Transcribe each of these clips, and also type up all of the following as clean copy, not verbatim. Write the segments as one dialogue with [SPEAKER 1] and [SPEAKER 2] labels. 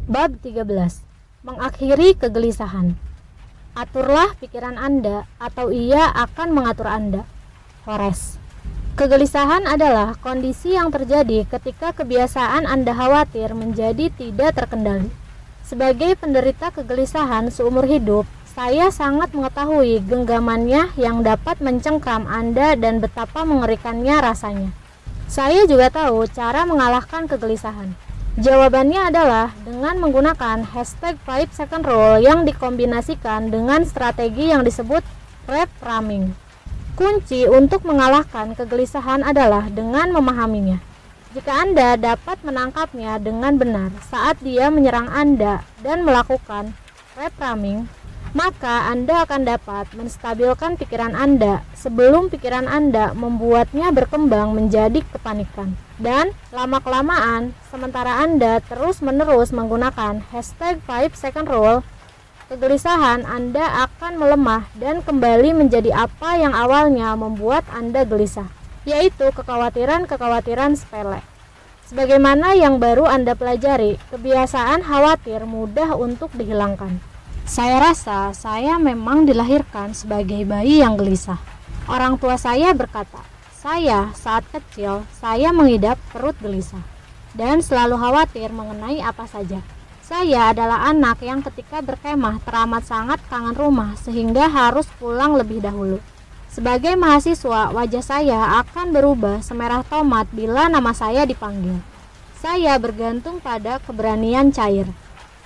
[SPEAKER 1] Bab 13. Mengakhiri kegelisahan. Aturlah pikiran Anda atau ia akan mengatur Anda. Horace. Kegelisahan adalah kondisi yang terjadi ketika kebiasaan Anda khawatir menjadi tidak terkendali. Sebagai penderita kegelisahan seumur hidup, saya sangat mengetahui genggamannya yang dapat mencengkram Anda dan betapa mengerikannya rasanya. Saya juga tahu cara mengalahkan kegelisahan. Jawabannya adalah dengan menggunakan hashtag 5 second rule yang dikombinasikan dengan strategi yang disebut reframing. Kunci untuk mengalahkan kegelisahan adalah dengan memahaminya. Jika Anda dapat menangkapnya dengan benar saat dia menyerang Anda dan melakukan reframing, maka Anda akan dapat menstabilkan pikiran Anda sebelum pikiran Anda membuatnya berkembang menjadi kepanikan. Dan lama-kelamaan, sementara Anda terus-menerus menggunakan hashtag 5 second rule, kegelisahan Anda akan melemah dan kembali menjadi apa yang awalnya membuat Anda gelisah, yaitu kekhawatiran-kekhawatiran sepele. Sebagaimana yang baru Anda pelajari, kebiasaan khawatir mudah untuk dihilangkan. Saya rasa saya memang dilahirkan sebagai bayi yang gelisah. Orang tua saya berkata, saat kecil, saya mengidap perut gelisah dan selalu khawatir mengenai apa saja. Saya adalah anak yang ketika berkemah teramat sangat kangen rumah sehingga harus pulang lebih dahulu. Sebagai mahasiswa, wajah saya akan berubah semerah tomat bila nama saya dipanggil. Saya bergantung pada keberanian cair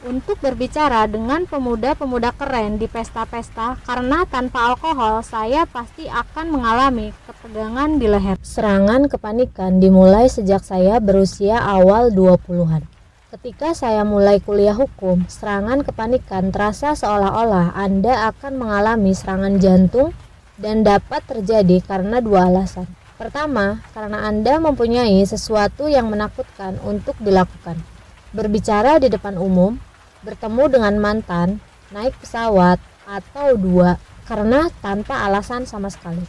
[SPEAKER 1] untuk berbicara dengan pemuda-pemuda keren di pesta-pesta, karena tanpa alkohol saya pasti akan mengalami ketegangan di leher. Serangan kepanikan dimulai sejak saya berusia awal 20-an. Ketika saya mulai kuliah hukum, serangan kepanikan terasa seolah-olah Anda akan mengalami serangan jantung dan dapat terjadi karena dua alasan. Pertama, karena Anda mempunyai sesuatu yang menakutkan untuk dilakukan. Berbicara di depan umum, bertemu dengan mantan, naik pesawat, atau dua, karena tanpa alasan sama sekali.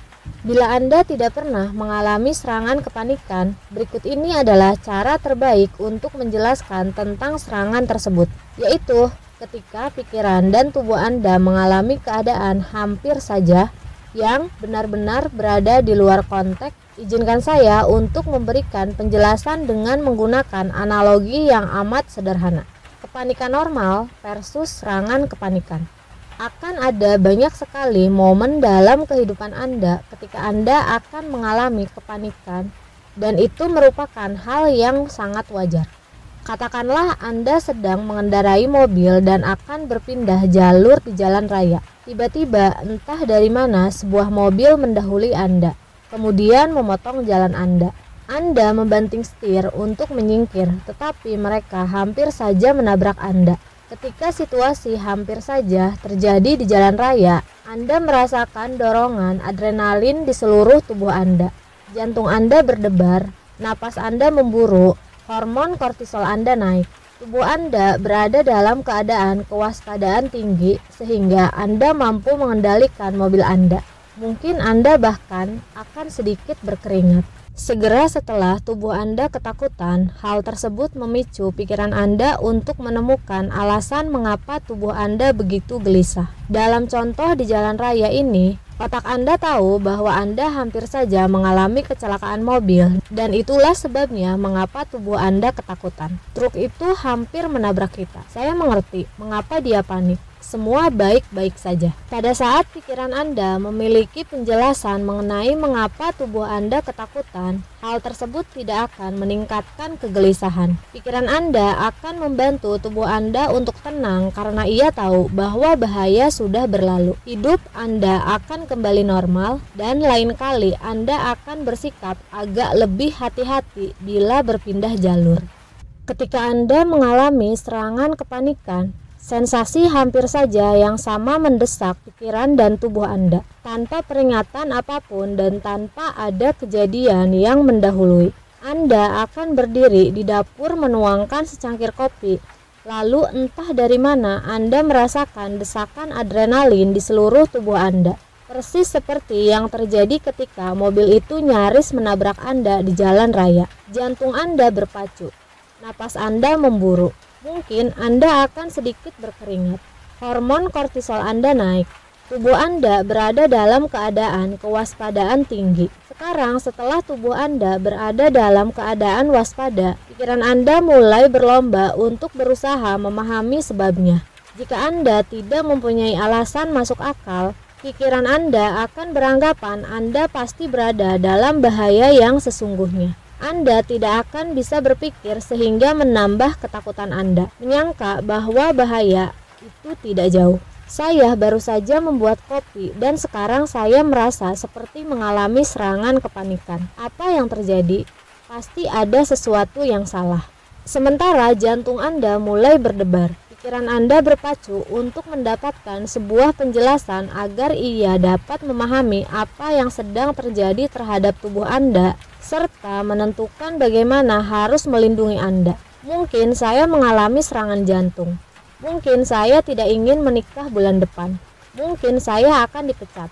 [SPEAKER 1] Bila Anda tidak pernah mengalami serangan kepanikan, berikut ini adalah cara terbaik untuk menjelaskan tentang serangan tersebut, yaitu ketika pikiran dan tubuh Anda mengalami keadaan hampir saja yang benar-benar berada di luar konteks. Izinkan saya untuk memberikan penjelasan dengan menggunakan analogi yang amat sederhana. Kepanikan normal versus serangan kepanikan. Akan ada banyak sekali momen dalam kehidupan Anda ketika Anda akan mengalami kepanikan, dan itu merupakan hal yang sangat wajar. Katakanlah Anda sedang mengendarai mobil dan akan berpindah jalur di jalan raya. Tiba-tiba entah dari mana sebuah mobil mendahului Anda, kemudian memotong jalan Anda. Anda membanting setir untuk menyingkir, tetapi mereka hampir saja menabrak Anda. Ketika situasi hampir saja terjadi di jalan raya, Anda merasakan dorongan adrenalin di seluruh tubuh Anda. Jantung Anda berdebar, napas Anda memburu, hormon kortisol Anda naik. Tubuh Anda berada dalam keadaan kewaspadaan tinggi sehingga Anda mampu mengendalikan mobil Anda. Mungkin Anda bahkan akan sedikit berkeringat. Segera setelah tubuh Anda ketakutan, hal tersebut memicu pikiran Anda untuk menemukan alasan mengapa tubuh Anda begitu gelisah. Dalam contoh di jalan raya ini, otak Anda tahu bahwa Anda hampir saja mengalami kecelakaan mobil, dan itulah sebabnya mengapa tubuh Anda ketakutan. Truk itu hampir menabrak kita. Saya mengerti mengapa dia panik. Semua baik-baik saja. Pada saat pikiran Anda memiliki penjelasan mengenai mengapa tubuh Anda ketakutan, hal tersebut tidak akan meningkatkan kegelisahan. Pikiran Anda akan membantu tubuh Anda untuk tenang karena ia tahu bahwa bahaya sudah berlalu. Hidup Anda akan kembali normal, dan lain kali Anda akan bersikap agak lebih hati-hati bila berpindah jalur. Ketika Anda mengalami serangan kepanikan, sensasi hampir saja yang sama mendesak pikiran dan tubuh Anda, tanpa peringatan apapun dan tanpa ada kejadian yang mendahului. Anda akan berdiri di dapur menuangkan secangkir kopi, lalu entah dari mana Anda merasakan desakan adrenalin di seluruh tubuh Anda. Persis seperti yang terjadi ketika mobil itu nyaris menabrak Anda di jalan raya. Jantung Anda berpacu, napas Anda memburu, Mungkin Anda akan sedikit berkeringat. Hormon kortisol Anda naik. Tubuh Anda berada dalam keadaan kewaspadaan tinggi. Sekarang setelah tubuh Anda berada dalam keadaan waspada, pikiran Anda mulai berlomba untuk berusaha memahami sebabnya. Jika Anda tidak mempunyai alasan masuk akal, pikiran Anda akan beranggapan Anda pasti berada dalam bahaya yang sesungguhnya. Anda tidak akan bisa berpikir sehingga menambah ketakutan Anda, menyangka bahwa bahaya itu tidak jauh. Saya baru saja membuat kopi dan sekarang saya merasa seperti mengalami serangan kepanikan. Apa yang terjadi? Pasti ada sesuatu yang salah. Sementara jantung Anda mulai berdebar, pikiran Anda berpacu untuk mendapatkan sebuah penjelasan agar ia dapat memahami apa yang sedang terjadi terhadap tubuh Anda serta menentukan bagaimana harus melindungi Anda. Mungkin saya mengalami serangan jantung. Mungkin saya tidak ingin menikah bulan depan. Mungkin saya akan dipecat.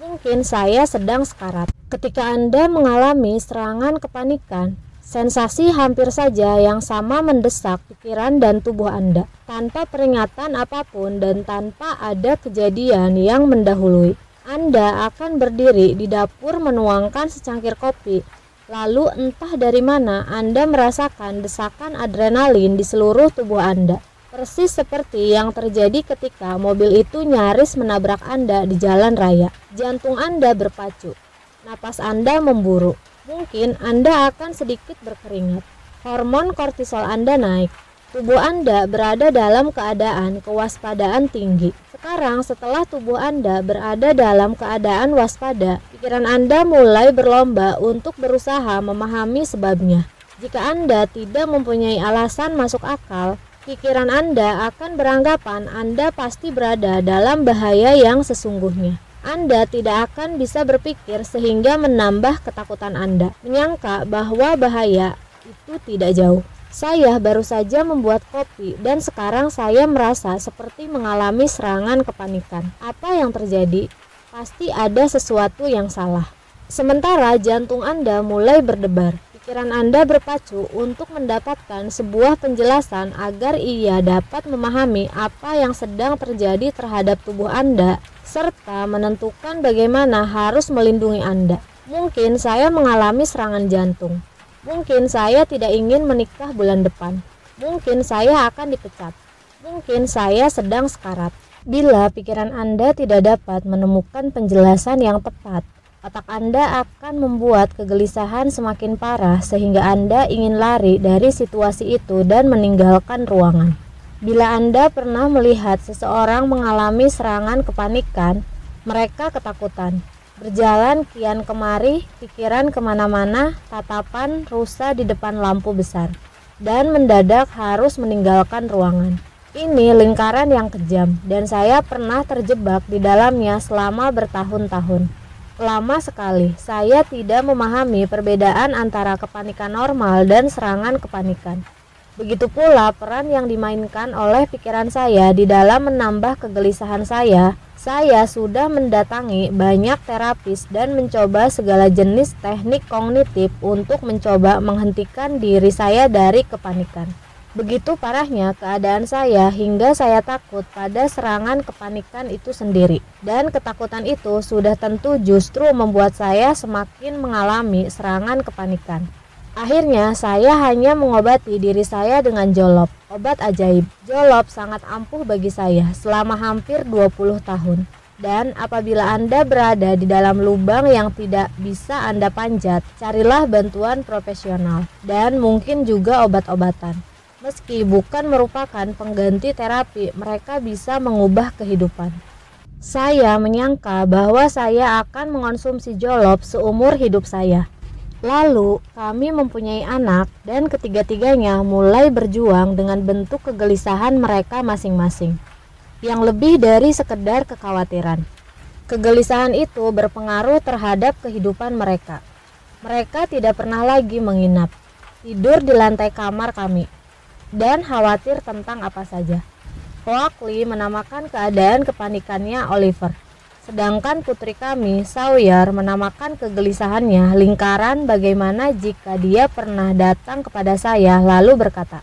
[SPEAKER 1] Mungkin saya sedang sekarat. Ketika Anda mengalami serangan kepanikan, sensasi hampir saja yang sama mendesak pikiran dan tubuh Anda, tanpa peringatan apapun dan tanpa ada kejadian yang mendahului. Anda akan berdiri di dapur menuangkan secangkir kopi. Lalu entah dari mana Anda merasakan desakan adrenalin di seluruh tubuh Anda. Persis seperti yang terjadi ketika mobil itu nyaris menabrak Anda di jalan raya. Jantung Anda berpacu, napas Anda memburu. Mungkin Anda akan sedikit berkeringat. Hormon kortisol Anda naik. Tubuh Anda berada dalam keadaan kewaspadaan tinggi. Sekarang setelah tubuh Anda berada dalam keadaan waspada, pikiran Anda mulai berlomba untuk berusaha memahami sebabnya. Jika Anda tidak mempunyai alasan masuk akal, pikiran Anda akan beranggapan Anda pasti berada dalam bahaya yang sesungguhnya. Anda tidak akan bisa berpikir sehingga menambah ketakutan Anda, menyangka bahwa bahaya itu tidak jauh. Saya baru saja membuat kopi dan sekarang saya merasa seperti mengalami serangan kepanikan. Apa yang terjadi? Pasti ada sesuatu yang salah. Sementara jantung Anda mulai berdebar. Pikiran Anda berpacu untuk mendapatkan sebuah penjelasan agar ia dapat memahami apa yang sedang terjadi terhadap tubuh Anda serta menentukan bagaimana harus melindungi Anda. Mungkin saya mengalami serangan jantung. Mungkin saya tidak ingin menikah bulan depan. Mungkin saya akan dipecat. Mungkin saya sedang sekarat. Bila pikiran Anda tidak dapat menemukan penjelasan yang tepat, otak Anda akan membuat kegelisahan semakin parah sehingga Anda ingin lari dari situasi itu dan meninggalkan ruangan. Bila Anda pernah melihat seseorang mengalami serangan kepanikan, mereka ketakutan, berjalan kian kemari, pikiran kemana-mana, tatapan rusa di depan lampu besar, dan mendadak harus meninggalkan ruangan. Ini lingkaran yang kejam, dan saya pernah terjebak di dalamnya selama bertahun-tahun. Lama sekali, saya tidak memahami perbedaan antara kepanikan normal dan serangan kepanikan. Begitu pula peran yang dimainkan oleh pikiran saya di dalam menambah kegelisahan saya. Saya sudah mendatangi banyak terapis dan mencoba segala jenis teknik kognitif untuk mencoba menghentikan diri saya dari kepanikan. Begitu parahnya keadaan saya hingga saya takut pada serangan kepanikan itu sendiri. Dan ketakutan itu sudah tentu justru membuat saya semakin mengalami serangan kepanikan. Akhirnya saya hanya mengobati diri saya dengan jolop, obat ajaib. Jolop sangat ampuh bagi saya selama hampir 20 tahun. Dan apabila Anda berada di dalam lubang yang tidak bisa Anda panjat, carilah bantuan profesional dan mungkin juga obat-obatan. Meski bukan merupakan pengganti terapi, mereka bisa mengubah kehidupan. Saya menyangka bahwa saya akan mengonsumsi jolop seumur hidup saya. Lalu kami mempunyai anak dan ketiga-tiganya mulai berjuang dengan bentuk kegelisahan mereka masing-masing yang lebih dari sekedar kekhawatiran. Kegelisahan itu berpengaruh terhadap kehidupan mereka. Mereka tidak pernah lagi menginap, tidur di lantai kamar kami, dan khawatir tentang apa saja. Oakley menamakan keadaan kepanikannya Oliver. Sedangkan putri kami, Sawyer, menamakan kegelisahannya lingkaran bagaimana jika dia pernah datang kepada saya lalu berkata,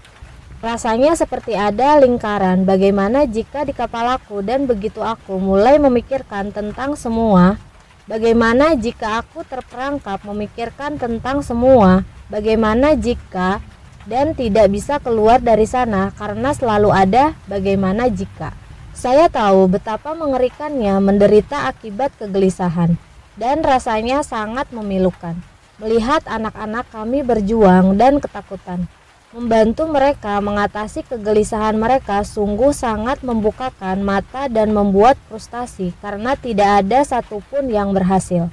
[SPEAKER 1] Rasanya seperti ada lingkaran bagaimana jika di kepalaku, dan begitu aku mulai memikirkan tentang semua, bagaimana jika aku terperangkap memikirkan tentang semua, bagaimana jika, dan tidak bisa keluar dari sana karena selalu ada bagaimana jika. Saya tahu betapa mengerikannya menderita akibat kegelisahan, dan rasanya sangat memilukan melihat anak-anak kami berjuang dan ketakutan. Membantu mereka mengatasi kegelisahan mereka sungguh sangat membukakan mata dan membuat frustasi karena tidak ada satupun yang berhasil.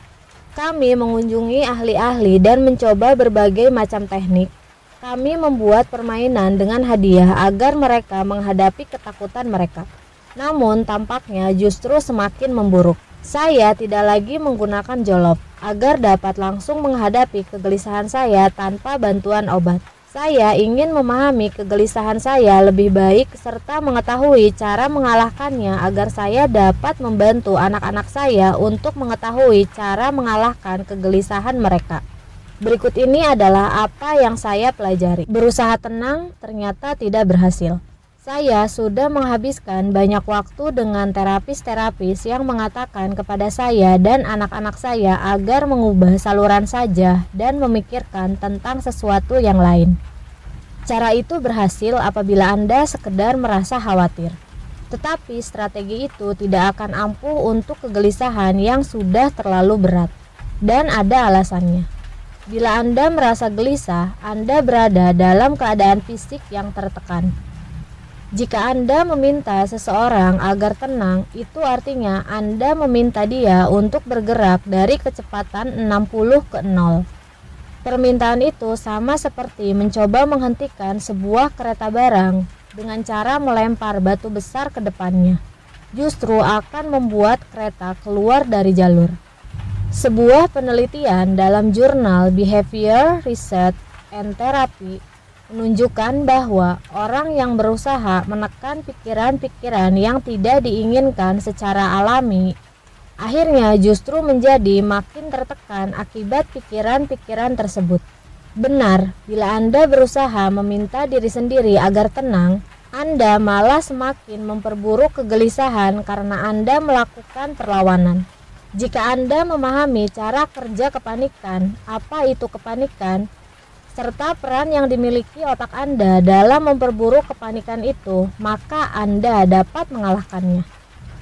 [SPEAKER 1] Kami mengunjungi ahli-ahli dan mencoba berbagai macam teknik. Kami membuat permainan dengan hadiah agar mereka menghadapi ketakutan mereka. Namun tampaknya justru semakin memburuk. Saya tidak lagi menggunakan jolop agar dapat langsung menghadapi kegelisahan saya tanpa bantuan obat. Saya ingin memahami kegelisahan saya lebih baik serta mengetahui cara mengalahkannya agar saya dapat membantu anak-anak saya untuk mengetahui cara mengalahkan kegelisahan mereka. Berikut ini adalah apa yang saya pelajari. Berusaha tenang ternyata tidak berhasil. Saya sudah menghabiskan banyak waktu dengan terapis-terapis yang mengatakan kepada saya dan anak-anak saya agar mengubah saluran saja dan memikirkan tentang sesuatu yang lain. Cara itu berhasil apabila Anda sekedar merasa khawatir. Tetapi strategi itu tidak akan ampuh untuk kegelisahan yang sudah terlalu berat. Dan ada alasannya. Bila Anda merasa gelisah, Anda berada dalam keadaan fisik yang tertekan. Jika Anda meminta seseorang agar tenang, itu artinya Anda meminta dia untuk bergerak dari kecepatan 60 ke 0. Permintaan itu sama seperti mencoba menghentikan sebuah kereta barang dengan cara melempar batu besar ke depannya. Justru akan membuat kereta keluar dari jalur. Sebuah penelitian dalam jurnal Behavior Research and Therapy menunjukkan bahwa orang yang berusaha menekan pikiran-pikiran yang tidak diinginkan secara alami akhirnya justru menjadi makin tertekan akibat pikiran-pikiran tersebut. Benar, bila Anda berusaha meminta diri sendiri agar tenang, Anda malah semakin memperburuk kegelisahan karena Anda melakukan perlawanan. Jika Anda memahami cara kerja kepanikan, apa itu kepanikan, serta peran yang dimiliki otak Anda dalam memperburuk kepanikan itu, maka Anda dapat mengalahkannya.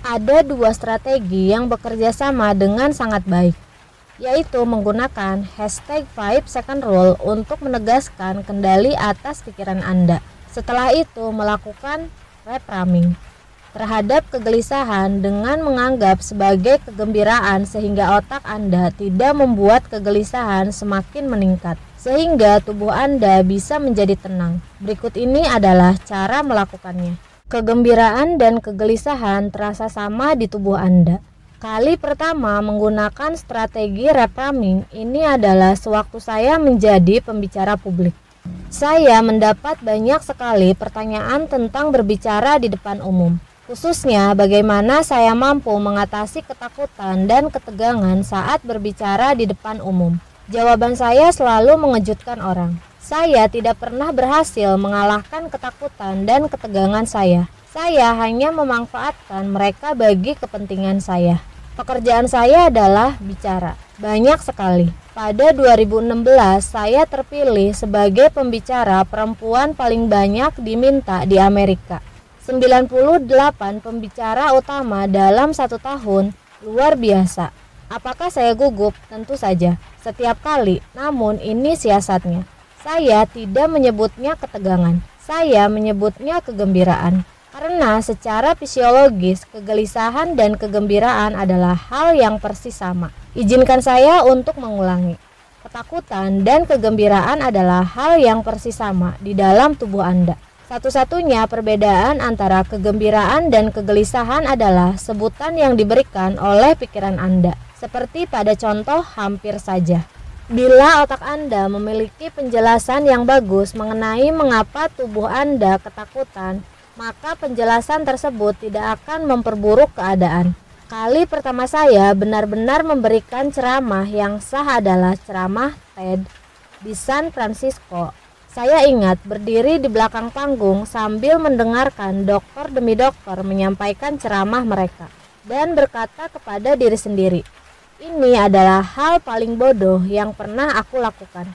[SPEAKER 1] Ada dua strategi yang bekerja sama dengan sangat baik, yaitu menggunakan hashtag 5 second rule untuk menegaskan kendali atas pikiran Anda. Setelah itu melakukan reframing terhadap kegelisahan dengan menganggap sebagai kegembiraan sehingga otak Anda tidak membuat kegelisahan semakin meningkat, sehingga tubuh Anda bisa menjadi tenang. Berikut ini adalah cara melakukannya. Kegembiraan dan kegelisahan terasa sama di tubuh Anda. Kali pertama menggunakan strategi reframing ini adalah sewaktu saya menjadi pembicara publik. Saya mendapat banyak sekali pertanyaan tentang berbicara di depan umum. Khususnya bagaimana saya mampu mengatasi ketakutan dan ketegangan saat berbicara di depan umum. Jawaban saya selalu mengejutkan orang. Saya tidak pernah berhasil mengalahkan ketakutan dan ketegangan saya. Saya hanya memanfaatkan mereka bagi kepentingan saya. Pekerjaan saya adalah bicara. Banyak sekali. Pada 2016 saya terpilih sebagai pembicara perempuan paling banyak diminta di Amerika. 98 pembicara utama dalam 1 tahun, luar biasa. Apakah saya gugup? Tentu saja, setiap kali. Namun ini siasatnya. Saya tidak menyebutnya ketegangan, saya menyebutnya kegembiraan. Karena secara fisiologis, kegelisahan dan kegembiraan adalah hal yang persis sama. Izinkan saya untuk mengulangi. Ketakutan dan kegembiraan adalah hal yang persis sama di dalam tubuh Anda. Satu-satunya perbedaan antara kegembiraan dan kegelisahan adalah sebutan yang diberikan oleh pikiran Anda. Seperti pada contoh hampir saja. Bila otak Anda memiliki penjelasan yang bagus mengenai mengapa tubuh Anda ketakutan, maka penjelasan tersebut tidak akan memperburuk keadaan. Kali pertama saya benar-benar memberikan ceramah yang sah adalah ceramah TED di San Francisco. Saya ingat berdiri di belakang panggung sambil mendengarkan dokter demi dokter menyampaikan ceramah mereka dan berkata kepada diri sendiri, ini adalah hal paling bodoh yang pernah aku lakukan.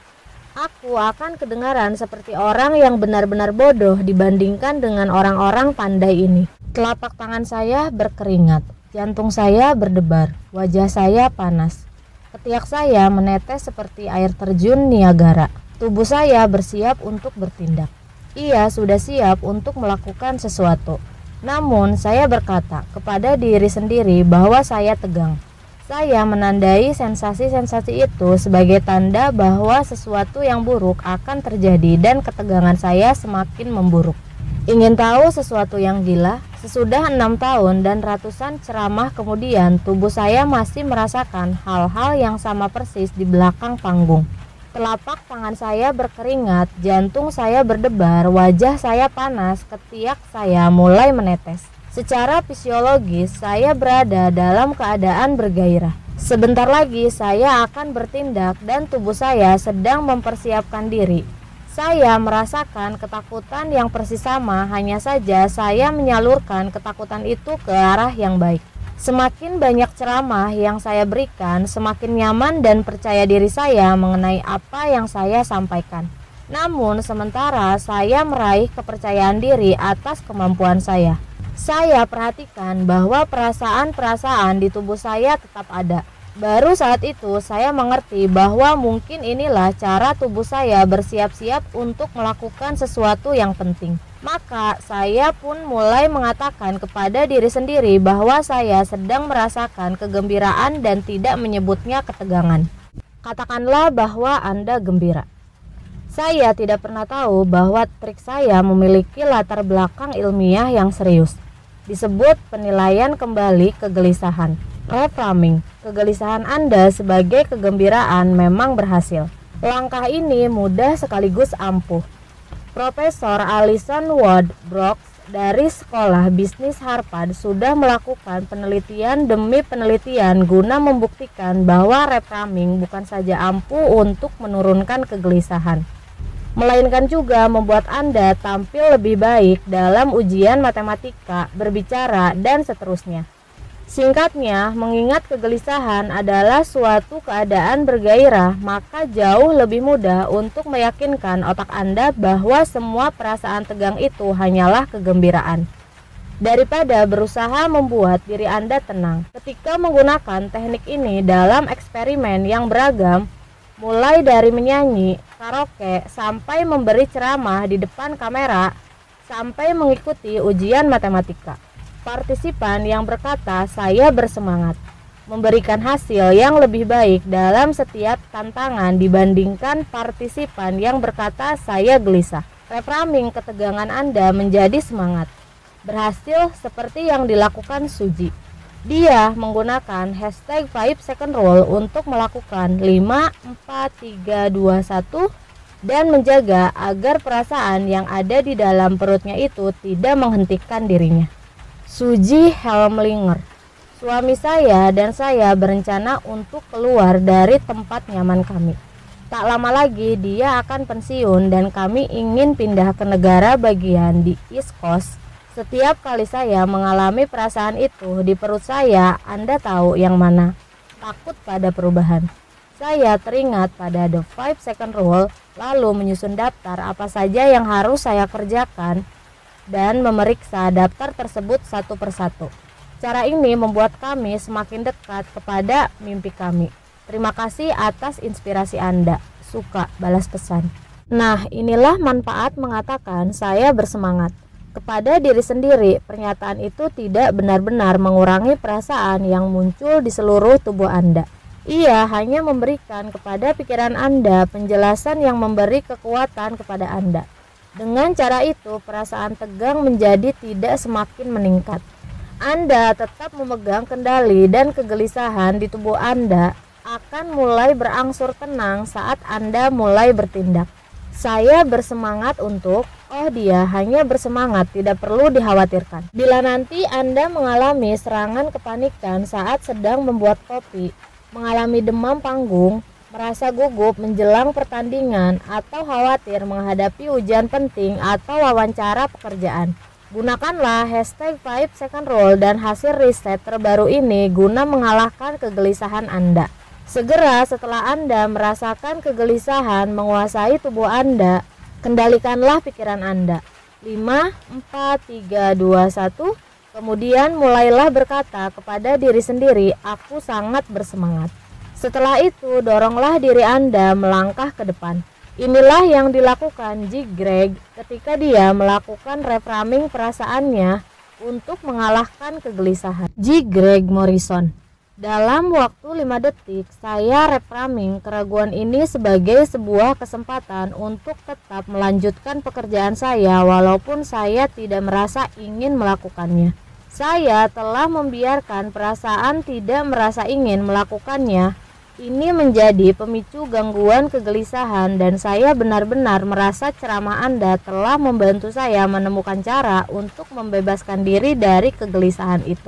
[SPEAKER 1] Aku akan kedengaran seperti orang yang benar-benar bodoh dibandingkan dengan orang-orang pandai ini. Telapak tangan saya berkeringat, jantung saya berdebar, wajah saya panas. Ketiak saya menetes seperti air terjun Niagara. Tubuh saya bersiap untuk bertindak. Ia sudah siap untuk melakukan sesuatu. Namun saya berkata kepada diri sendiri bahwa saya tegang. Saya menandai sensasi-sensasi itu sebagai tanda bahwa sesuatu yang buruk akan terjadi dan ketegangan saya semakin memburuk. Ingin tahu sesuatu yang gila? Sesudah 6 tahun dan ratusan ceramah kemudian, tubuh saya masih merasakan hal-hal yang sama persis di belakang panggung. Telapak tangan saya berkeringat, jantung saya berdebar, wajah saya panas, ketiak saya mulai menetes. Secara fisiologis, saya berada dalam keadaan bergairah. Sebentar lagi saya akan bertindak dan tubuh saya sedang mempersiapkan diri. Saya merasakan ketakutan yang persis sama, hanya saja saya menyalurkan ketakutan itu ke arah yang baik. Semakin banyak ceramah yang saya berikan, semakin nyaman dan percaya diri saya mengenai apa yang saya sampaikan. Namun sementara saya meraih kepercayaan diri atas kemampuan saya. Saya perhatikan bahwa perasaan-perasaan di tubuh saya tetap ada. Baru saat itu saya mengerti bahwa mungkin inilah cara tubuh saya bersiap-siap untuk melakukan sesuatu yang penting. Maka saya pun mulai mengatakan kepada diri sendiri bahwa saya sedang merasakan kegembiraan dan tidak menyebutnya ketegangan. Katakanlah bahwa Anda gembira. Saya tidak pernah tahu bahwa trik saya memiliki latar belakang ilmiah yang serius. Disebut penilaian kembali kegelisahan. Reframing kegelisahan Anda sebagai kegembiraan memang berhasil. Langkah ini mudah sekaligus ampuh. Profesor Alison Ward Brooks dari Sekolah Bisnis Harvard sudah melakukan penelitian demi penelitian guna membuktikan bahwa reframing bukan saja ampuh untuk menurunkan kegelisahan, melainkan juga membuat Anda tampil lebih baik dalam ujian matematika, berbicara, dan seterusnya. Singkatnya, mengingat kegelisahan adalah suatu keadaan bergairah, maka jauh lebih mudah untuk meyakinkan otak Anda bahwa semua perasaan tegang itu hanyalah kegembiraan, daripada berusaha membuat diri Anda tenang. Ketika menggunakan teknik ini dalam eksperimen yang beragam, mulai dari menyanyi, karaoke, sampai memberi ceramah di depan kamera, sampai mengikuti ujian matematika, partisipan yang berkata saya bersemangat memberikan hasil yang lebih baik dalam setiap tantangan dibandingkan partisipan yang berkata saya gelisah. Reframing ketegangan Anda menjadi semangat. Berhasil seperti yang dilakukan Suji. Dia menggunakan hashtag 5 second rule untuk melakukan 5, 4, 3, 2, 1 dan menjaga agar perasaan yang ada di dalam perutnya itu tidak menghentikan dirinya. Suji Helmlinger. Suami saya dan saya berencana untuk keluar dari tempat nyaman kami. Tak lama lagi dia akan pensiun dan kami ingin pindah ke negara bagian di East Coast. Setiap kali saya mengalami perasaan itu di perut saya, Anda tahu yang mana? Takut pada perubahan. Saya teringat pada The 5 Second Rule, lalu menyusun daftar apa saja yang harus saya kerjakan dan memeriksa daftar tersebut satu persatu. Cara ini membuat kami semakin dekat kepada mimpi kami. Terima kasih atas inspirasi Anda. Suka balas pesan. Nah, inilah manfaat mengatakan saya bersemangat. Kepada diri sendiri, pernyataan itu tidak benar-benar mengurangi perasaan yang muncul di seluruh tubuh Anda. Ia hanya memberikan kepada pikiran Anda penjelasan yang memberi kekuatan kepada Anda. Dengan cara itu, perasaan tegang menjadi tidak semakin meningkat. Anda tetap memegang kendali dan kegelisahan di tubuh Anda akan mulai berangsur tenang saat Anda mulai bertindak. Saya bersemangat untuk, dia hanya bersemangat, tidak perlu dikhawatirkan. Bila nanti Anda mengalami serangan kepanikan saat sedang membuat kopi, mengalami demam panggung, merasa gugup menjelang pertandingan, atau khawatir menghadapi ujian penting atau wawancara pekerjaan. Gunakanlah hashtag 5 second rule dan hasil riset terbaru ini guna mengalahkan kegelisahan Anda. Segera setelah Anda merasakan kegelisahan menguasai tubuh Anda, kendalikanlah pikiran Anda. 5, 4, 3, 2, 1. Kemudian mulailah berkata kepada diri sendiri, aku sangat bersemangat. Setelah itu, doronglah diri Anda melangkah ke depan. Inilah yang dilakukan J. Greg ketika dia melakukan reframing perasaannya untuk mengalahkan kegelisahan. J. Greg Morrison. Dalam waktu 5 detik, saya reframing keraguan ini sebagai sebuah kesempatan untuk tetap melanjutkan pekerjaan saya walaupun saya tidak merasa ingin melakukannya. Saya telah membiarkan perasaan tidak merasa ingin melakukannya. Ini menjadi pemicu gangguan kegelisahan dan saya benar-benar merasa ceramah Anda telah membantu saya menemukan cara untuk membebaskan diri dari kegelisahan itu.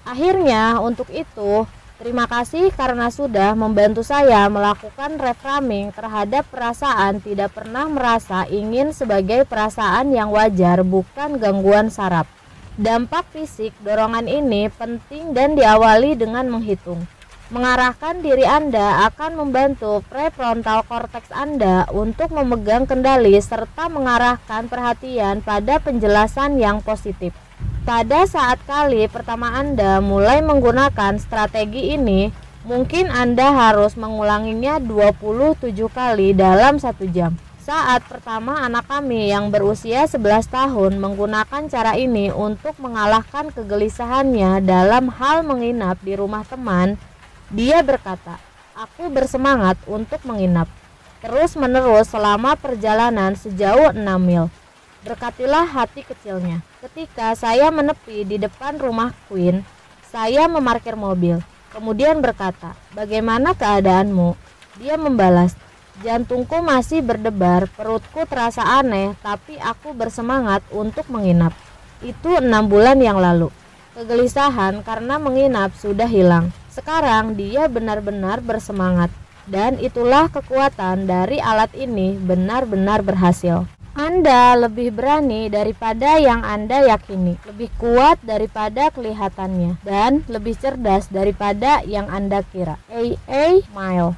[SPEAKER 1] Akhirnya, untuk itu, terima kasih karena sudah membantu saya melakukan reframing terhadap perasaan tidak pernah merasa ingin sebagai perasaan yang wajar, bukan gangguan saraf. Dampak fisik dorongan ini penting dan diawali dengan menghitung. Mengarahkan diri Anda akan membantu prefrontal cortex Anda untuk memegang kendali serta mengarahkan perhatian pada penjelasan yang positif. Pada saat kali pertama Anda mulai menggunakan strategi ini, mungkin Anda harus mengulanginya 27 kali dalam 1 jam. Saat pertama anak kami yang berusia 11 tahun menggunakan cara ini untuk mengalahkan kegelisahannya dalam hal menginap di rumah teman, dia berkata, aku bersemangat untuk menginap. Terus menerus selama perjalanan sejauh 6 mil. Berkatilah hati kecilnya. Ketika saya menepi di depan rumah Queen, saya memarkir mobil. Kemudian berkata, bagaimana keadaanmu? Dia membalas, jantungku masih berdebar, perutku terasa aneh, tapi aku bersemangat untuk menginap. Itu 6 bulan yang lalu. Kegelisahan karena menginap sudah hilang. Sekarang dia benar-benar bersemangat. Dan itulah kekuatan dari alat ini benar-benar berhasil. Anda lebih berani daripada yang Anda yakini, lebih kuat daripada kelihatannya, dan lebih cerdas daripada yang Anda kira. A. Mile.